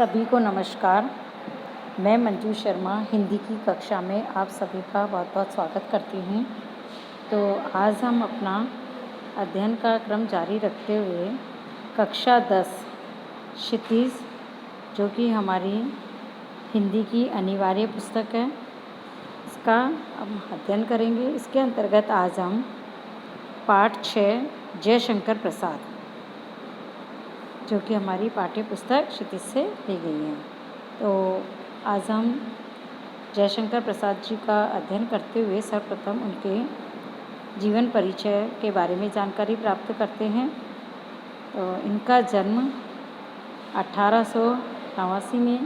सभी को नमस्कार। मैं मंजू शर्मा हिंदी की कक्षा में आप सभी का बहुत बहुत स्वागत करती हूँ। तो आज हम अपना अध्ययन का क्रम जारी रखते हुए कक्षा 10 क्षितिज, जो कि हमारी हिंदी की अनिवार्य पुस्तक है, इसका हम अध्ययन करेंगे। इसके अंतर्गत आज हम पाठ 6 जयशंकर प्रसाद, जो कि हमारी पाठ्य पुस्तक क्षितिज से ली गई है। तो आज हम जयशंकर प्रसाद जी का अध्ययन करते हुए सर्वप्रथम उनके जीवन परिचय के बारे में जानकारी प्राप्त करते हैं। तो इनका जन्म 1889 में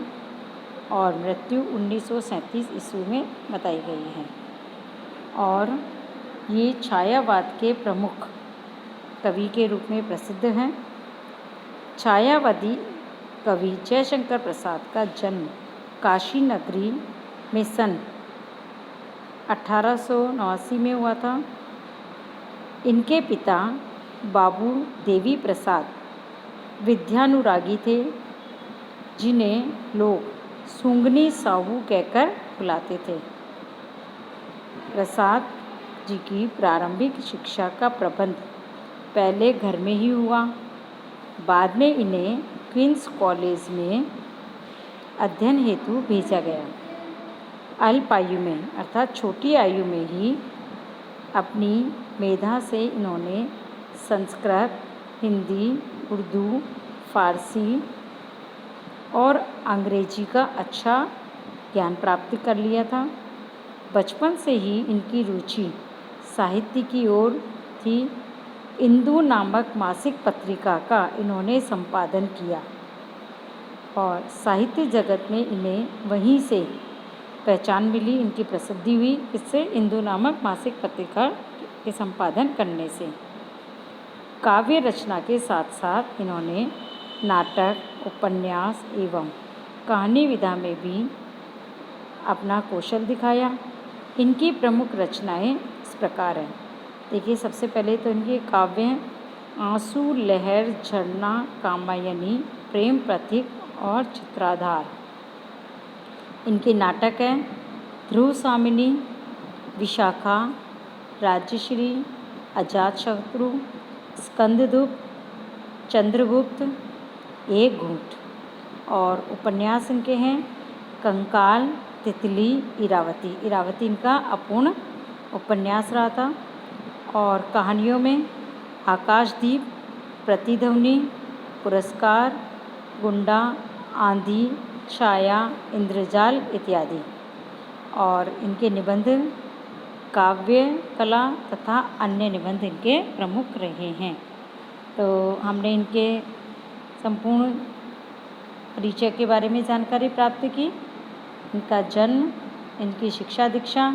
और मृत्यु 1937 ईस्वी में बताई गई है। और ये छायावाद के प्रमुख कवि के रूप में प्रसिद्ध हैं। छायावादी कवि जयशंकर प्रसाद का जन्म काशी नगरी में सन 1889 में हुआ था। इनके पिता बाबू देवी प्रसाद विद्यानुरागी थे, जिन्हें लोग सुंगनी साहू कहकर बुलाते थे। प्रसाद जी की प्रारंभिक शिक्षा का प्रबंध पहले घर में ही हुआ। बाद में इन्हें क्वींस कॉलेज में अध्ययन हेतु भेजा गया। अल्प आयु में अर्थात छोटी आयु में ही अपनी मेधा से इन्होंने संस्कृत, हिंदी, उर्दू, फारसी और अंग्रेजी का अच्छा ज्ञान प्राप्त कर लिया था। बचपन से ही इनकी रुचि साहित्य की ओर थी। इंदु नामक मासिक पत्रिका का इन्होंने संपादन किया और साहित्य जगत में इन्हें वहीं से पहचान मिली, इनकी प्रसिद्धि हुई। इससे इंदु नामक मासिक पत्रिका के संपादन करने से काव्य रचना के साथ साथ इन्होंने नाटक, उपन्यास एवं कहानी विधा में भी अपना कौशल दिखाया। इनकी प्रमुख रचनाएं इस प्रकार हैं। देखिए, सबसे पहले तो इनके काव्य हैं आंसू, लहर, झरना, कामायनी, प्रेम प्रतीक और चित्राधार। इनके नाटक हैं ध्रुव सामिनी, विशाखा, राज्यश्री, अजातशत्रु, स्कंदगुप्त, चंद्रगुप्त, एक घूंट। और उपन्यास इनके हैं कंकाल, तितली, इरावती। इरावती इनका अपूर्ण उपन्यास रहा था। और कहानियों में आकाशदीप, प्रतिध्वनि, पुरस्कार, गुंडा, आंधी, छाया, इंद्रजाल इत्यादि। और इनके निबंध काव्य कला तथा अन्य निबंध इनके प्रमुख रहे हैं। तो हमने इनके संपूर्ण परिचय के बारे में जानकारी प्राप्त की। इनका जन्म, इनकी शिक्षा दीक्षा,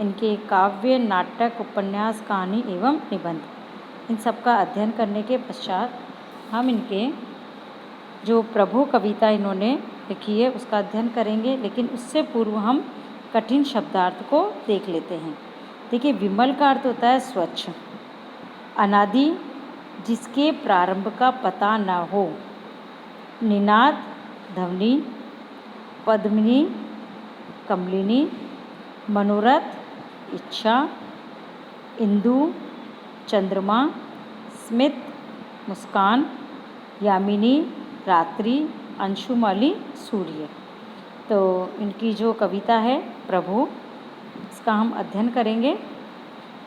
इनके काव्य, नाटक, उपन्यास, कहानी एवं निबंध, इन सब का अध्ययन करने के पश्चात हम इनके जो प्रभु कविता इन्होंने लिखी है उसका अध्ययन करेंगे। लेकिन उससे पूर्व हम कठिन शब्दार्थ को देख लेते हैं। देखिए, विमल का अर्थ होता है स्वच्छ, अनादि, जिसके प्रारंभ का पता न हो, निनाद, ध्वनि, पद्मिनी, कमलिनी, मनोरथ, इच्छा, इंदु, चंद्रमा, स्मित, मुस्कान, यामिनी, रात्रि, अंशुमाली, सूर्य। तो इनकी जो कविता है प्रभु, इसका हम अध्ययन करेंगे।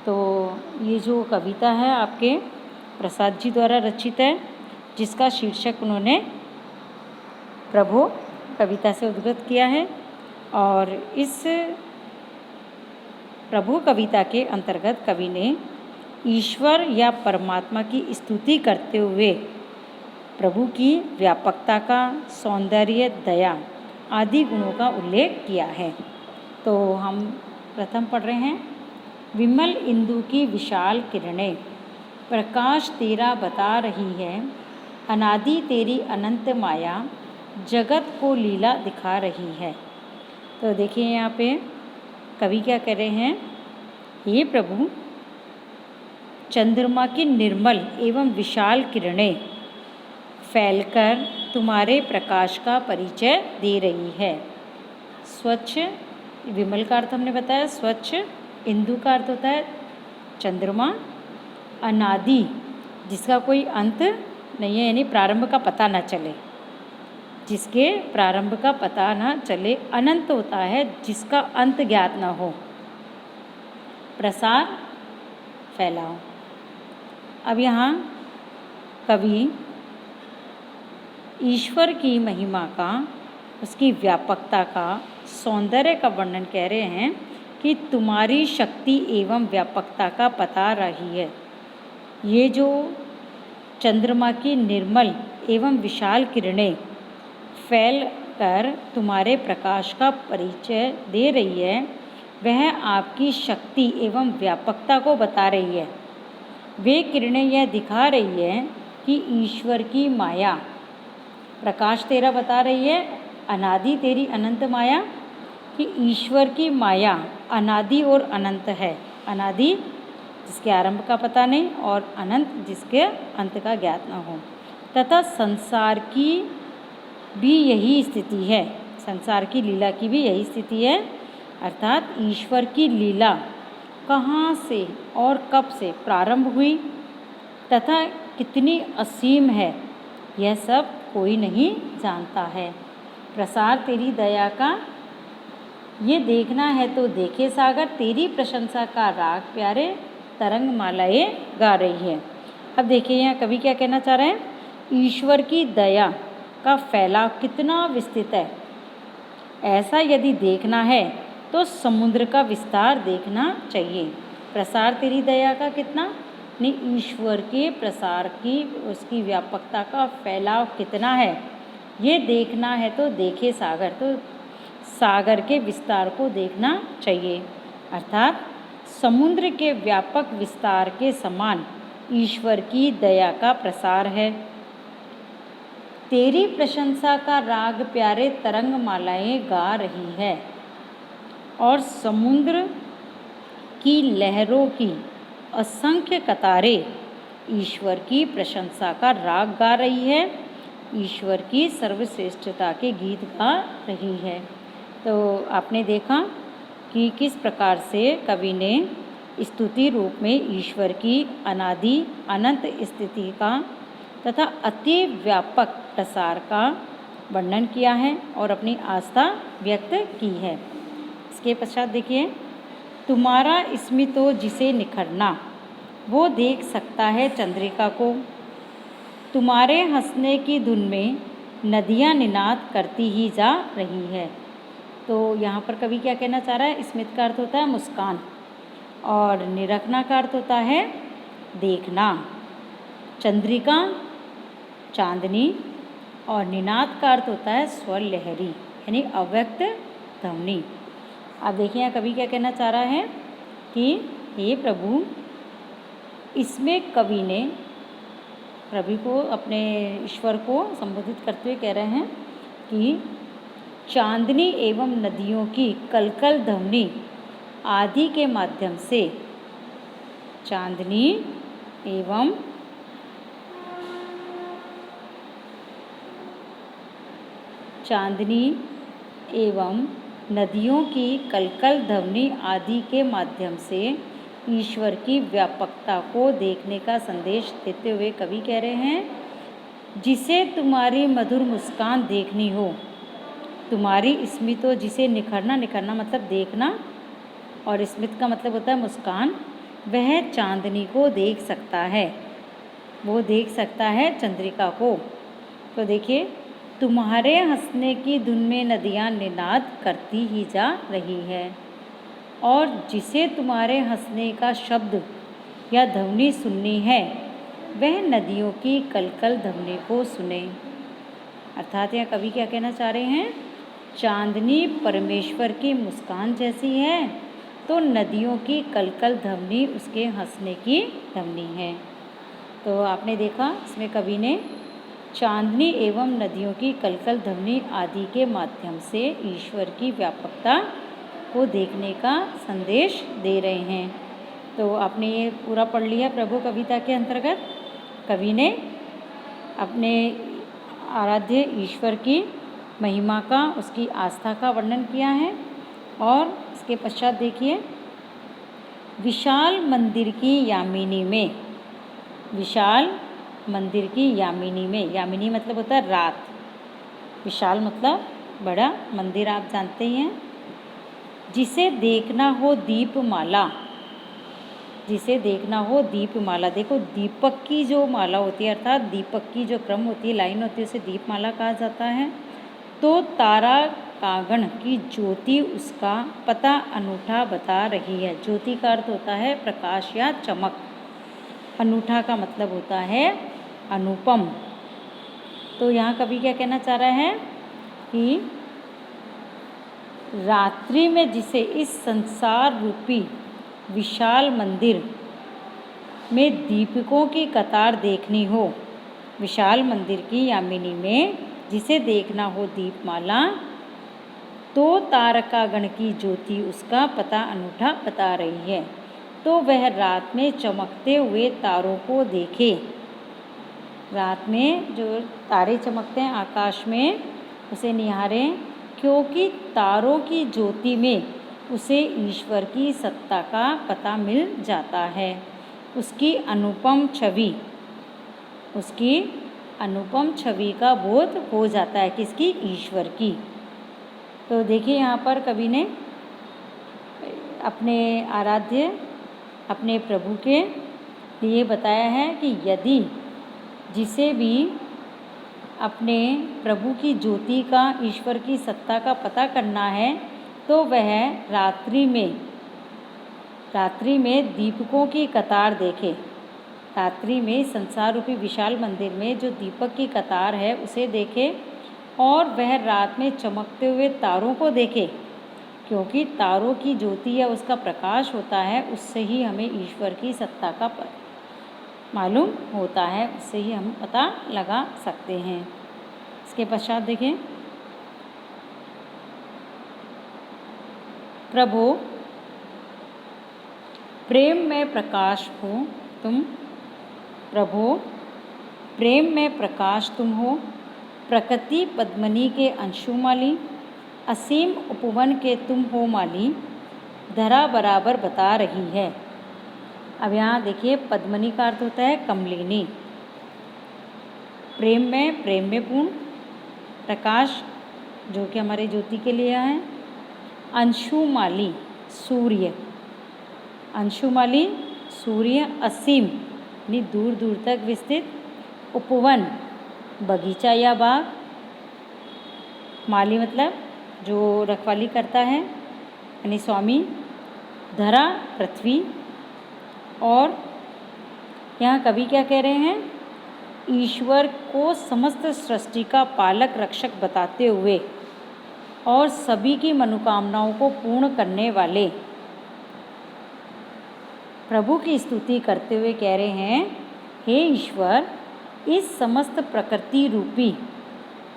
तो ये जो कविता है आपके प्रसाद जी द्वारा रचित है, जिसका शीर्षक उन्होंने प्रभु कविता से उद्धृत किया है। और इस प्रभु कविता के अंतर्गत कवि ने ईश्वर या परमात्मा की स्तुति करते हुए प्रभु की व्यापकता का, सौंदर्य, दया आदि गुणों का उल्लेख किया है। तो हम प्रथम पढ़ रहे हैं। विमल इंदु की विशाल किरणें प्रकाश तेरा बता रही है, अनादि तेरी अनंत माया जगत को लीला दिखा रही है। तो देखिए, यहाँ पे कवि क्या कह रहे हैं। हे प्रभु, चंद्रमा की निर्मल एवं विशाल किरणें फैलकर तुम्हारे प्रकाश का परिचय दे रही है। स्वच्छ, विमल का अर्थ हमने बताया स्वच्छ। इंदु का अर्थ होता है चंद्रमा। अनादि, जिसका कोई अंत नहीं है, यानी प्रारंभ का पता न चले, जिसके प्रारंभ का पता न चले। अनंत होता है जिसका अंत ज्ञात न हो। प्रसार, फैलाव। अब यहाँ कवि ईश्वर की महिमा का, उसकी व्यापकता का, सौंदर्य का वर्णन कह रहे हैं कि तुम्हारी शक्ति एवं व्यापकता का पता रही है। ये जो चंद्रमा की निर्मल एवं विशाल किरणें फैल कर तुम्हारे प्रकाश का परिचय दे रही है, वह आपकी शक्ति एवं व्यापकता को बता रही है। वे किरणें यह दिखा रही है कि ईश्वर की माया, प्रकाश तेरा बता रही है अनादि तेरी अनंत माया, कि ईश्वर की माया अनादि और अनंत है। अनादि जिसके आरंभ का पता नहीं, और अनंत जिसके अंत का ज्ञात न हो। तथा संसार की भी यही स्थिति है, संसार की लीला की भी यही स्थिति है। अर्थात ईश्वर की लीला कहाँ से और कब से प्रारंभ हुई तथा कितनी असीम है, यह सब कोई नहीं जानता है। प्रसार तेरी दया का, ये देखना है तो देखे सागर, तेरी प्रशंसा का राग प्यारे तरंग मालाएं गा रही है। अब देखिए यहाँ कवि क्या कहना चाह रहे हैं, ईश्वर की दया का फैलाव कितना विस्तृत है। ऐसा यदि देखना है तो समुद्र का विस्तार देखना चाहिए। प्रसार तेरी दया का कितना, नहीं ईश्वर के प्रसार की, उसकी व्यापकता का फैलाव कितना है, ये देखना है तो देखे सागर, तो सागर के विस्तार को देखना चाहिए। अर्थात समुद्र के व्यापक विस्तार के समान ईश्वर की दया का प्रसार है। तेरी प्रशंसा का राग प्यारे तरंग मालाएं गा रही है, और समुद्र की लहरों की असंख्य कतारें ईश्वर की प्रशंसा का राग गा रही है, ईश्वर की सर्वश्रेष्ठता के गीत गा रही है। तो आपने देखा कि किस प्रकार से कवि ने स्तुति रूप में ईश्वर की अनादि अनंत स्थिति का तथा अति व्यापक प्रसार का वर्णन किया है और अपनी आस्था व्यक्त की है। इसके पश्चात देखिए, तुम्हारा स्मितो जिसे निखरना, वो देख सकता है चंद्रिका को। तुम्हारे हंसने की धुन में नदियाँ निनाद करती ही जा रही है। तो यहाँ पर कवि क्या कहना चाह रहा है, स्मित का अर्थ होता है मुस्कान, और निरखना का अर्थ होता है देखना। चंद्रिका चांदनी, और निनाद का अर्थ होता है स्वर लहरी, यानी अव्यक्त ध्वनि। अब देखिए यहाँ कवि क्या कहना चाह रहा है कि हे प्रभु, इसमें कवि ने प्रभु को, अपने ईश्वर को संबोधित करते हुए कह रहे हैं कि चांदनी एवं नदियों की कलकल ध्वनि आदि के माध्यम से, चांदनी एवं नदियों की कलकल ध्वनि आदि के माध्यम से ईश्वर की व्यापकता को देखने का संदेश देते हुए कवि कह रहे हैं, जिसे तुम्हारी मधुर मुस्कान देखनी हो, तुम्हारी स्मितो जिसे निखरना, निखरना मतलब देखना, और स्मित का मतलब होता है मुस्कान, वह चांदनी को देख सकता है, वो देख सकता है चंद्रिका को। तो देखिए, तुम्हारे हंसने की धुन में नदियाँ निनाद करती ही जा रही है, और जिसे तुम्हारे हंसने का शब्द या ध्वनि सुननी है, वह नदियों की कलकल ध्वनि को सुने। अर्थात यह कवि क्या कहना चाह रहे हैं, चांदनी परमेश्वर की मुस्कान जैसी है, तो नदियों की कलकल ध्वनि उसके हंसने की ध्वनि है। तो आपने देखा, इसमें कवि ने चांदनी एवं नदियों की कलकल ध्वनि आदि के माध्यम से ईश्वर की व्यापकता को देखने का संदेश दे रहे हैं। तो आपने ये पूरा पढ़ लिया प्रभु कविता के अंतर्गत। कवि ने अपने आराध्य ईश्वर की महिमा का, उसकी आस्था का वर्णन किया है। और इसके पश्चात देखिए, विशाल मंदिर की यामिनी में, विशाल मंदिर की यामिनी में, यामिनी मतलब होता है रात, विशाल मतलब बड़ा, मंदिर आप जानते ही हैं। जिसे देखना हो दीपमाला, जिसे देखना हो दीपमाला, देखो दीपक की जो माला होती है, अर्थात दीपक की जो क्रम होती है, लाइन होती है, उसे दीपमाला कहा जाता है। तो तारा कागण की ज्योति उसका पता अनूठा बता रही है। ज्योति का अर्थ होता है प्रकाश या चमक, अनूठा का मतलब होता है अनुपम। तो यहाँ कवि क्या कहना चाह रहा है कि रात्रि में जिसे इस संसार रूपी विशाल मंदिर में दीपकों की कतार देखनी हो, विशाल मंदिर की यामिनी में जिसे देखना हो दीपमाला, तो तारकागण की ज्योति उसका पता अनूठा बता रही है। तो वह रात में चमकते हुए तारों को देखे, रात में जो तारे चमकते हैं आकाश में उसे निहारें, क्योंकि तारों की ज्योति में उसे ईश्वर की सत्ता का पता मिल जाता है। उसकी अनुपम छवि, उसकी अनुपम छवि का बोध हो जाता है, किसकी? ईश्वर की। तो देखिए यहाँ पर कवि ने अपने आराध्य, अपने प्रभु के लिए बताया है कि यदि जिसे भी अपने प्रभु की ज्योति का, ईश्वर की सत्ता का पता करना है, तो वह रात्रि में दीपकों की कतार देखे, रात्रि में संसार रूपी विशाल मंदिर में जो दीपक की कतार है उसे देखे, और वह रात में चमकते हुए तारों को देखे, क्योंकि तारों की ज्योति या उसका प्रकाश होता है, उससे ही हमें ईश्वर की सत्ता का मालूम होता है, उससे ही हम पता लगा सकते हैं। इसके पश्चात देखें, प्रभो प्रेम में प्रकाश हो तुम, प्रभो प्रेम में प्रकाश तुम हो, प्रकृति पद्मनी के अंशुमाली, असीम उपवन के तुम हो माली, धरा बराबर बता रही है। अब यहाँ देखिए, पद्मनी का अर्थ होता है कमलिनी, प्रेम में पूर्ण, प्रकाश जो कि हमारे ज्योति के लिए है, अंशुमाली सूर्य, अंशुमाली सूर्य, असीम यानी दूर दूर तक विस्तृत, उपवन बगीचा या बाग, माली मतलब जो रखवाली करता है यानी स्वामी, धरा पृथ्वी। और यहाँ कवि क्या कह रहे हैं, ईश्वर को समस्त सृष्टि का पालक रक्षक बताते हुए और सभी की मनोकामनाओं को पूर्ण करने वाले प्रभु की स्तुति करते हुए कह रहे हैं, हे ईश्वर, इस समस्त प्रकृति रूपी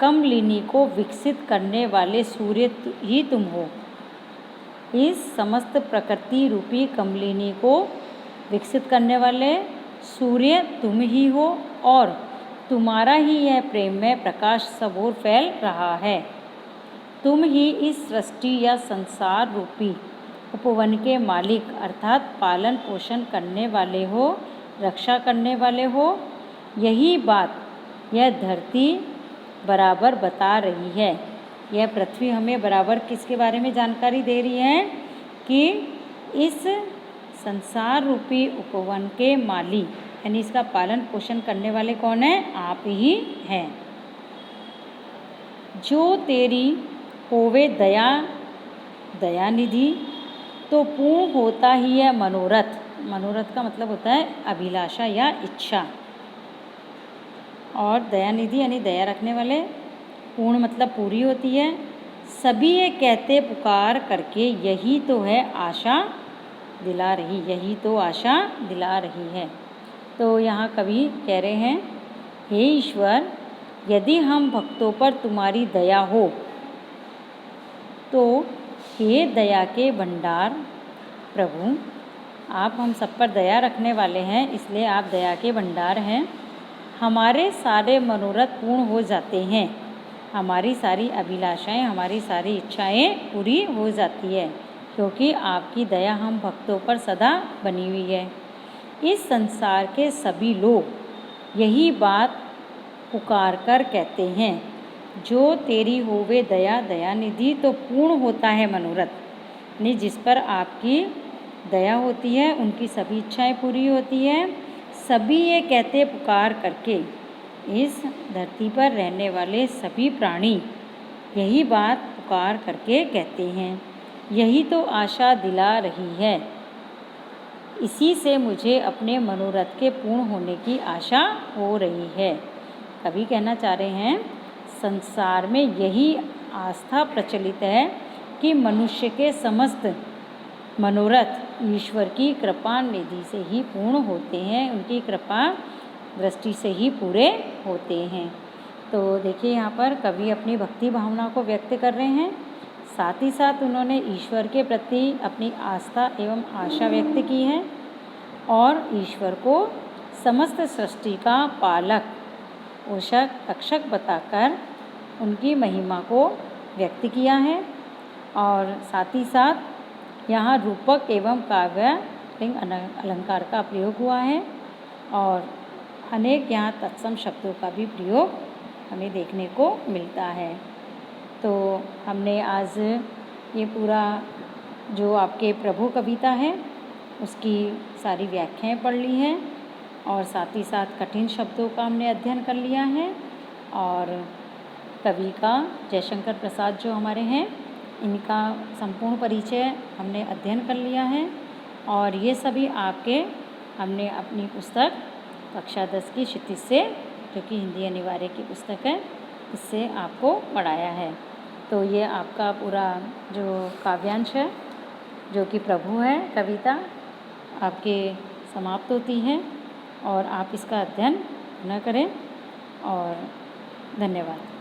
कमलिनी को विकसित करने वाले सूर्य ही तुम हो। इस समस्त प्रकृति रूपी कमलिनी को विकसित करने वाले सूर्य तुम ही हो, और तुम्हारा ही यह प्रेम में प्रकाश सब ओर फैल रहा है। तुम ही इस सृष्टि या संसार रूपी उपवन के मालिक अर्थात पालन पोषण करने वाले हो, रक्षा करने वाले हो। यही बात यह धरती बराबर बता रही है। यह पृथ्वी हमें बराबर किसके बारे में जानकारी दे रही है कि इस संसार रूपी उपवन के माली यानी इसका पालन पोषण करने वाले कौन है? आप ही हैं। जो तेरी होवे दया दयानिधि, तो पूर्ण होता ही है मनोरथ। मनोरथ का मतलब होता है अभिलाषा या इच्छा, और दयानिधि यानी दया रखने वाले, पूर्ण मतलब पूरी होती है। सभी ये कहते पुकार करके यही तो है आशा दिला रही, यही तो आशा दिला रही है। तो यहाँ कवि कह रहे हैं, हे ईश्वर, यदि हम भक्तों पर तुम्हारी दया हो तो हे दया के भंडार प्रभु, आप हम सब पर दया रखने वाले हैं, इसलिए आप दया के भंडार हैं। हमारे सारे मनोरथ पूर्ण हो जाते हैं। हमारी सारी अभिलाषाएं, हमारी सारी इच्छाएं पूरी हो जाती है, क्योंकि आपकी दया हम भक्तों पर सदा बनी हुई है। इस संसार के सभी लोग यही बात पुकार कर कहते हैं, जो तेरी होवे दया दयानिधि, तो पूर्ण होता है मनोरथ। यानी जिस पर आपकी दया होती है उनकी सभी इच्छाएं पूरी होती है। सभी ये कहते पुकार करके, इस धरती पर रहने वाले सभी प्राणी यही बात पुकार करके कहते हैं। यही तो आशा दिला रही है। इसी से मुझे अपने मनोरथ के पूर्ण होने की आशा हो रही है। कवि कहना चाह रहे हैं, संसार में यही आस्था प्रचलित है कि मनुष्य के समस्त मनोरथ ईश्वर की कृपा निधि से ही पूर्ण होते हैं, उनकी कृपा दृष्टि से ही पूरे होते हैं। तो देखिए यहाँ पर कवि अपनी भक्ति भावना को व्यक्त कर रहे हैं, साथ ही साथ उन्होंने ईश्वर के प्रति अपनी आस्था एवं आशा व्यक्त की है और ईश्वर को समस्त सृष्टि का पालक, पोषक, रक्षक बताकर उनकी महिमा को व्यक्त किया है। और साथ ही साथ यहाँ रूपक एवं काव्य लिंग अलंकार का प्रयोग हुआ है और अनेक यहाँ तत्सम शब्दों का भी प्रयोग हमें देखने को मिलता है। तो हमने आज ये पूरा जो आपके प्रभु कविता है उसकी सारी व्याख्याएं पढ़ ली हैं और साथ ही साथ कठिन शब्दों का हमने अध्ययन कर लिया है। और कवि का जयशंकर प्रसाद जो हमारे हैं, इनका संपूर्ण परिचय हमने अध्ययन कर लिया है और ये सभी आपके हमने अपनी पुस्तक कक्षा 10 की क्षितिज से, जो कि हिंदी अनिवार्य की पुस्तक है, इससे आपको पढ़ाया है। तो ये आपका पूरा जो काव्यांश है, जो कि प्रभु है कविता, आपके समाप्त होती है और आप इसका अध्ययन न करें। और धन्यवाद।